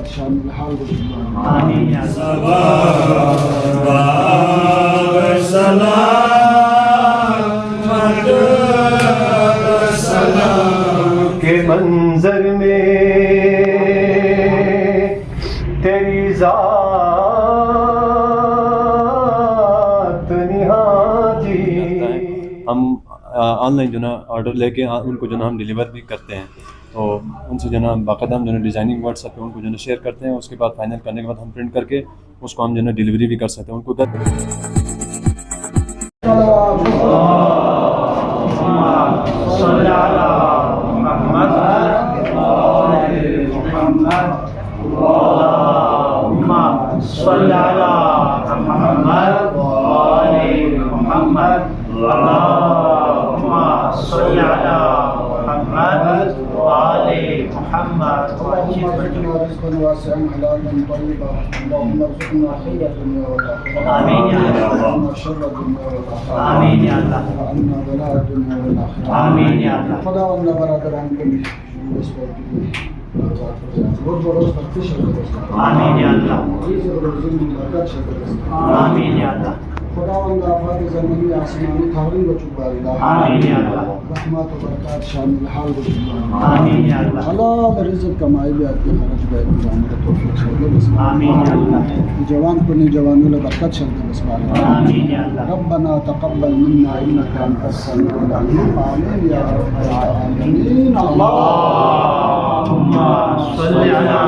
बरकत शामिल हाल आमीन या के मंजर में तेरी जात निहाजी। हम ऑनलाइन जो ना ऑर्डर लेके उनको जो ना हम डिलीवर भी करते हैं, तो उनसे जो ना बाकायदा हम जो ना डिज़ाइनिंग व्हाट्सएप पे उनको जो ना शेयर करते हैं। उसके बाद फाइनल करने के बाद हम प्रिंट करके उसको हम जो ना डिलीवरी भी कर सकते हैं उनको। आमीन या अल्लाह, आमीन या अल्लाह, आमीन या अल्लाह। आमीन या अल्लाह, आमीन या अल्लाह, खुदावंद आफात ज़मीनी आसमानी खावरी बचुबारिला आमीन या अल्लाह, रहमत व बरकत शामिल हाल बचुबारिला आमीन या अल्लाह, हलाल रिज़्क़ कमाई भी आती खर्च भी गुजारने का तौफीक चाहिए बस आमीन या अल्लाह, जवान को नहीं जवानों ले बरकत चाहिए बस आमीन या अल्लाह, रब्बना तक़ब्बल मिन्ना इन्नका अंतस समीउल अलीम आमीन या रब्बल आलमीन। अल्लाहुम्मा सल्लि अला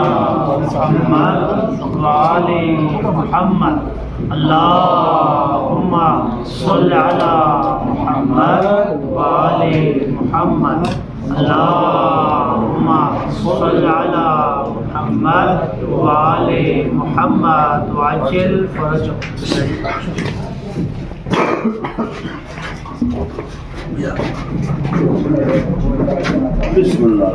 मुहम्मद व आलि मुहम्मद। अल्लाहुम्मा सल्लि अला मुहम्मद व आलि मुहम्मद। अल्लाहुम्मा सल्लि अला मुहम्मद व आलि मुहम्मद व अज्जिल फरजहु। बिस्मिल्लाह।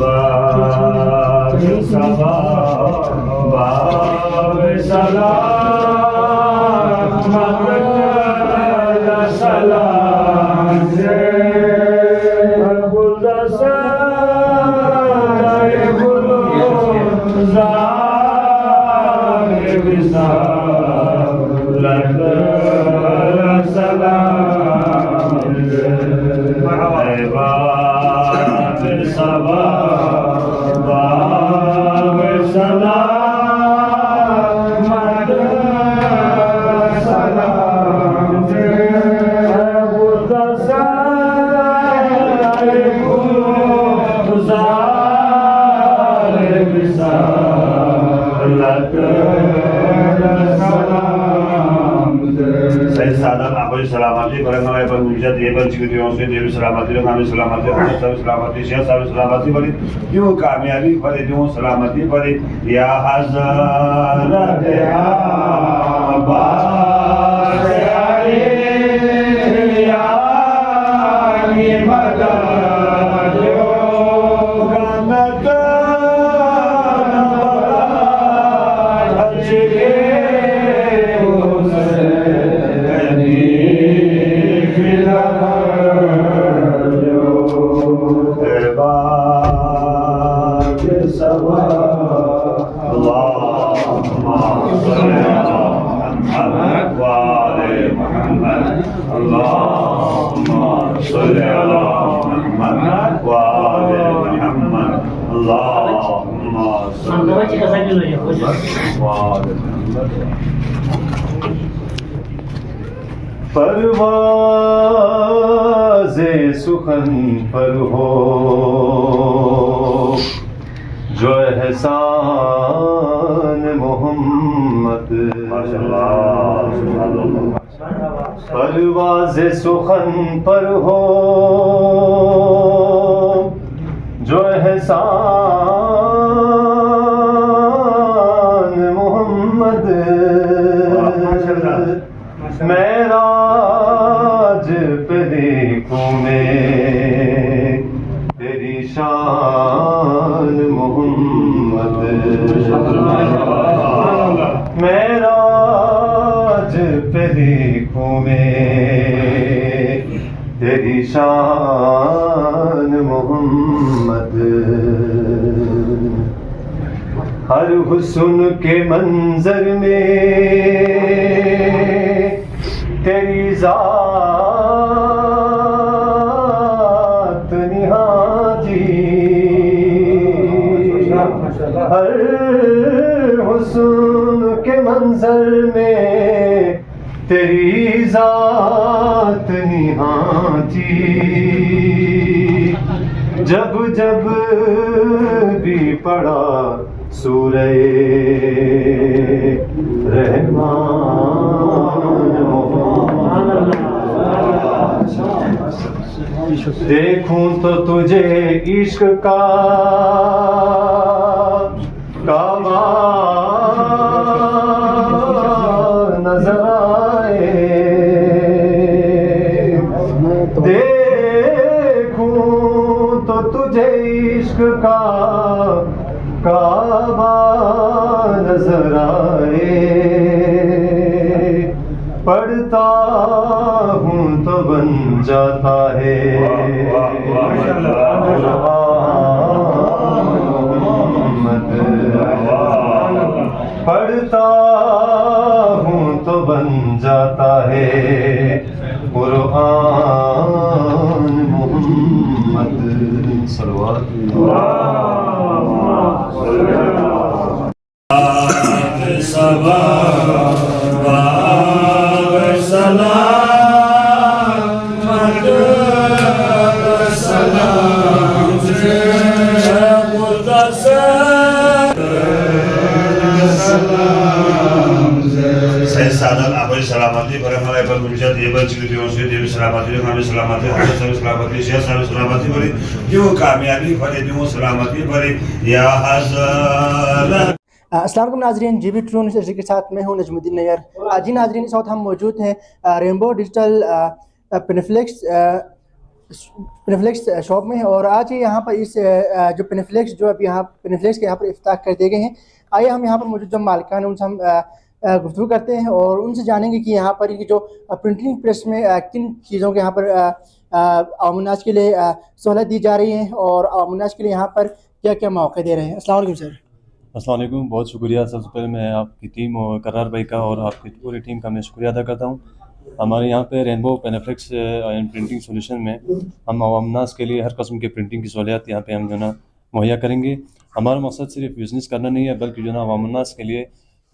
बाब सबा बाब सलाम मत सलाम से गुलदस्ता गुलजार विसार लग सलाम बाब सबा बाब सलाम मत सलाम से गुलदस्ता गुलजार विसार लग साधन आपको सलामती बरंगमाय पर मुझे ये पर चिकित्सकों से देवी सलामती रंगामी सलामती सब सलामती शेख सब सलामती बड़ी जो कामयाबी बड़ी जो सलामती बड़ी या हज़रत अब्बास अली या मदद जो गमत परवाज़े सुखन पर हो जो एहसान मोहम्मद। परवाज़े सुखन पर हो एहसान मोहम्मद मेराज पे देखूं मैं तेरी शान मोहम्मद मेराज पे देखूं मैं तेरी शान मोहम्मद हर हुस्न के मंजर में तेरी जात निहाजी हर हुस्न के मंजर में तेरी जात निहाजी जब जब भी पड़ा सूरे रहमान देखूं तो तुझे इश्क का काबा नजर आए देखूं तो तुझे इश्क का काबा नजर आए पढ़ता हूँ तो बन जाता है मोहम्मद पढ़ता हूँ तो बन जाता है कुरान मोहम्मद साधन आपकी सलामती बरकरार पर गुंजाइश ये बच्ची की से देवी सलामती हमें सलामती हजरत साहब सलामती शेख साहब सलामती भरी जो कामयाबी भरी जो सलामती भरी या हज़रत। अस्सलाम वालेकुम नाज़रीन, जीबी ट्रू न्यूज़ के साथ मैं हूं नजमुद्दीन नैयर। जी नाज़रीन, इस वक्त हम मौजूद हैं रेनबो डिजिटल पेनिफ्लेक्स शॉप में और आज यहाँ पर इस जो पेनिफ्लेक्स जो अभी यहाँ पेनिफ्लेक्स के यहाँ पर इफ्ताह कर दिए गए हैं। आइए हम यहाँ पर मौजूद जो मालिकान उनसे हम गुफ्तगू करते हैं और उनसे जानेंगे कि यहाँ पर ये जो प्रिंटिंग प्रेस में किन चीज़ों के यहाँ पर अवामनाज के लिए सहूलत दी जा रही है और अवामनाज के लिए यहाँ पर क्या क्या मौके दे रहे हैं। अस्सलाम वालेकुम सर। अस्सलाम वालेकुम, बहुत शुक्रिया। सबसे पहले मैं आपकी टीम और करार भाई का और आपकी पूरी टीम का मैं शुक्रिया अदा करता हूँ। हमारे यहाँ पे रेनबो पेनिफ्लेक्स एंड प्रिंटिंग सॉल्यूशन में हम अवामनास के लिए हर किस्म की प्रिंटिंग की सहूलियत यहाँ पे हम जो ना मुहैया करेंगे। हमारा मकसद सिर्फ बिज़नेस करना नहीं है, बल्कि जो ना अवामनास के लिए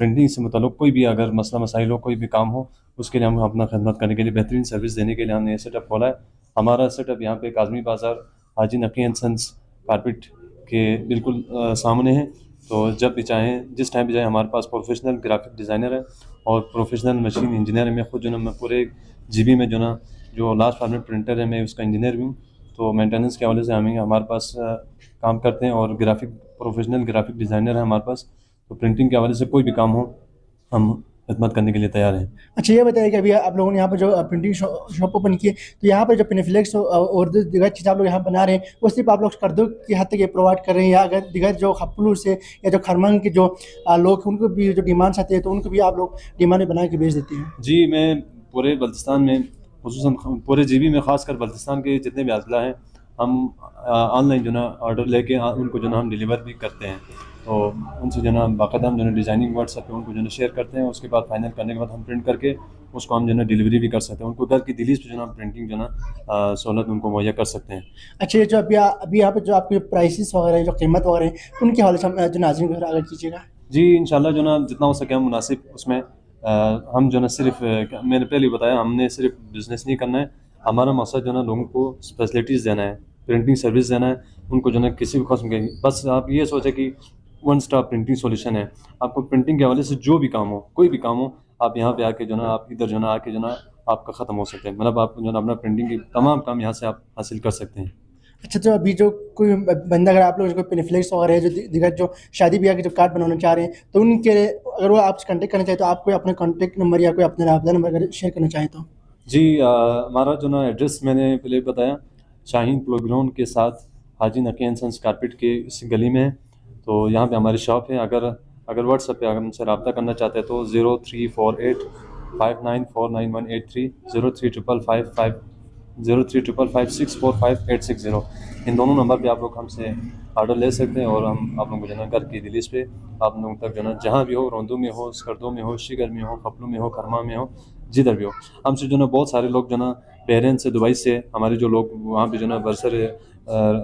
प्रिंटिंग से मुताल्लिक़ कोई भी अगर मसला मसाइल हो, कोई भी काम हो, उसके लिए हम अपना खदमत करने के लिए बेहतरीन सर्विस देने के लिए हमने ये सेटअप खोला है। हमारा सेटअप यहाँ पे काज़मी बाज़ार हाजी नकी एंड सन्स कारपेट के बिल्कुल सामने है। तो जब भी चाहें, जिस टाइम भी चाहें, हमारे पास प्रोफेशनल ग्राफिक डिज़ाइनर है और प्रोफेशनल मशीन इंजीनियर है। मैं खुद जो ना मैं पूरे GB में जो ना जो लार्ज फॉर्मेट प्रिंटर है मैं उसका इंजीनियर भी हूँ। तो मेंटेनेंस के हवाले से हमारे पास काम करते हैं और प्रोफेशनल ग्राफिक डिज़ाइनर है हमारे पास। तो प्रिंटिंग के हवाले से कोई भी काम हो हम खिदमत करने के लिए तैयार हैं। अच्छा, ये बताइए कि अभी आप लोगों ने यहाँ पर जो प्रिंटिंग शॉप ओपन की है, तो यहाँ पर जो पेनिफ्लेक्स और दिगर चीज़ आप लोग यहाँ बना रहे हैं वो सिर्फ आप लोग कर्दों की हद तक ये प्रोवाइड कर रहे हैं, या अगर दिगर जो खपलूर से या जो खरमंग के जो लोग उनको भी जो डिमांड्स आते हैं तो उनको भी आप लोग डिमांड बना के बेच देते हैं? जी, मैं पूरे बल्तिस्तान में, खुसूसन पूरे GB में, ख़ासकर बल्तिस्तान के जितने भी अज़ला हैं, हम ऑनलाइन जो ना ऑर्डर लेके उनको जो ना हम डिलीवर भी करते हैं। तो उनसे जो ना बाकायदा हम जो ना डिज़ाइनिंग व्हाट्सएप पे उनको जो ना शेयर करते हैं। उसके बाद फाइनल करने के बाद हम प्रिंट करके उसको हम जो ना डिलीवरी भी कर सकते हैं। उनको घर की दिलीज पे जो ना प्रिंटिंग जो ना सहूलत उनको मुहैया कर सकते हैं। अच्छा, ये जो अभी यहाँ पर जो आपके प्राइसेस वगैरह जो कीमत वगैरह हैं उनके हवाले से जो नाज़रीन को आगे कीजिएगा। जी, इंशाल्लाह जो ना जितना हो सके हम मुनासिब उसमें हम जो ना सिर्फ मैंने पहले बताया, हमने सिर्फ बिज़नेस नहीं करना है। हमारा मकसद जो ना लोगों को फैसिलिटीज़ देना है, प्रिंटिंग सर्विस देना है उनको जो ना किसी भी किस्म के। बस आप ये सोचें कि वन स्टॉप प्रिंटिंग सॉल्यूशन है। आपको प्रिंटिंग के हवाले से जो भी काम हो, कोई भी काम हो, आप यहाँ पे आके जो ना आप इधर जो ना आके जो ना आपका ख़त्म हो सकते हैं। मतलब आप जो ना अपना प्रिंटिंग के तमाम काम यहाँ से आप हासिल कर सकते हैं। अच्छा, तो अभी जो कोई बंदा, अगर आप लोग कोई पेनिफ्लेक्स वगैरह है, जो दिगर जो शादी ब्याह के जो कार्ड बनाना चाह रहे हैं, तो उनके अगर वो आपसे कांटेक्ट करना चाहे तो आप कोई अपना कांटेक्ट नंबर या कोई अपना रब्ता नंबर अगर शेयर करना चाहें तो? जी, हमारा जो ना एड्रेस मैंने पहले बताया, शाहीन प्लेग्राउंड के साथ हाजी नकी एंड सन्स कारपेट के इस गली में है। तो यहाँ पे हमारी शॉप है। अगर व्हाट्सएप पे अगर हमसे रब्ता करना चाहते हैं तो 0348594981 0355564580 इन दोनों नंबर पे आप लोग हमसे ऑर्डर ले सकते हैं और हम आप लोगों को जो ना घर की डिलीस पे आप लोगों तक जो ना जहाँ भी हो, रोंदू में हो, स्कर्दों में हो, शिगर में हो, खपलू में हो, खरमा में हो, जिधर भी हो। हमसे जो ना बहुत सारे लोग जो ना बहरीन से, दुबई से, हमारे जो लोग वहाँ पे जो ना बरसर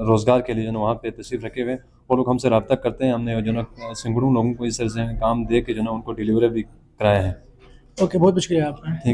रोज़गार के लिए जो ना वहाँ पे तशरीफ़ रखे हुए, वो लोग हमसे रब्ता करते हैं। हमने जो ना सैकड़ों लोगों को इस तरह से काम दे के जो ना उनको डिलीवरी भी कराया है। ओके, बहुत शुक्रिया आपका।